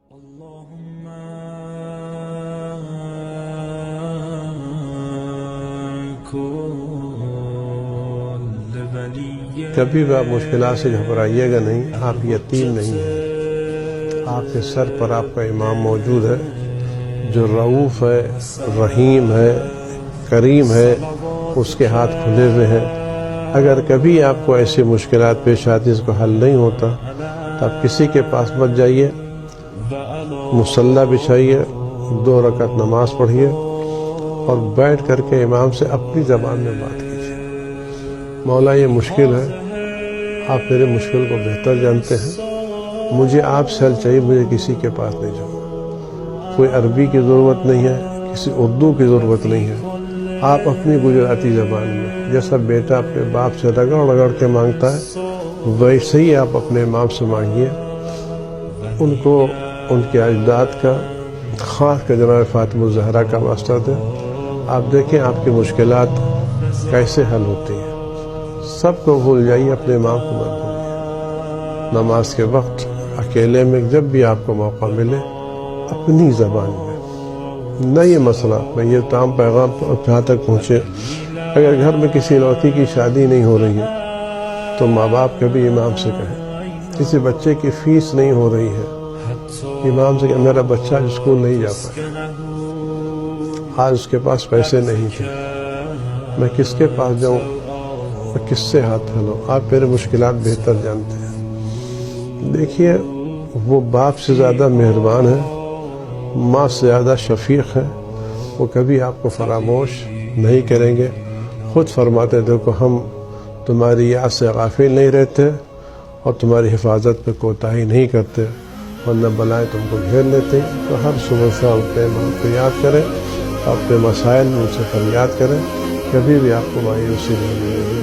کبھی بھی آپ مشکلات سے گھبرائیے گا نہیں، آپ یتیم نہیں ہیں، آپ کے سر پر آپ کا امام موجود ہے جو رؤوف ہے، رحیم ہے، کریم ہے، اس کے ہاتھ کھلے ہوئے ہیں۔ اگر کبھی آپ کو ایسی مشکلات پیش آتی اس کو حل نہیں ہوتا تو آپ کسی کے پاس مت جائیے، مصلی بچھائیے، 2 رکعت نماز پڑھیے اور بیٹھ کر کے امام سے اپنی زبان میں بات کیجیے، مولا یہ مشکل ہے، آپ میرے مشکل کو بہتر جانتے ہیں، مجھے آپ سے حل چاہیے، مجھے کسی کے پاس نہیں جاؤں، کوئی عربی کی ضرورت نہیں ہے، کسی اردو کی ضرورت نہیں ہے، آپ اپنی گجراتی زبان میں جیسا بیٹا اپنے باپ سے رگڑ رگڑ کے مانگتا ہے ویسے ہی آپ اپنے امام سے مانگیے۔ ان کو ان کے اجداد کا، خاص کر جناب فاطمہ الزہرا کا واسطہ دیں، آپ دیکھیں آپ کی مشکلات کیسے حل ہوتی ہیں۔ سب کو بھول جائیے، اپنے امام کو مت بھولیے۔ نماز کے وقت اکیلے میں جب بھی آپ کو موقع ملے اپنی زبان میں، نہ یہ مسئلہ، میں یہ تمام پیغام جہاں تک پہنچے، اگر گھر میں کسی لڑکی کی شادی نہیں ہو رہی ہے تو ماں باپ کبھی امام سے کہیں، کسی بچے کی فیس نہیں ہو رہی ہے، امام سے کہ میرا بچہ اسکول نہیں جا پایا، آج اس کے پاس پیسے نہیں تھے، میں کس کے پاس جاؤں، میں کس سے ہاتھ پھیلاؤں، آپ میرے مشکلات بہتر جانتے ہیں۔ دیکھیے وہ باپ سے زیادہ مہربان ہے، ماں سے زیادہ شفیق ہے، وہ کبھی آپ کو فراموش نہیں کریں گے۔ خود فرماتے دیکھو ہم تمہاری یاد سے غافل نہیں رہتے اور تمہاری حفاظت پہ کوتاہی نہیں کرتے، ورنہ بلائیں تم کو گھیر لیتے۔ تو ہر صبح شام اپنے امام کو یاد کریں، اپنے مسائل میں ان سے فریاد کریں، کبھی بھی آپ کو مایوسی نہیں ملے گی۔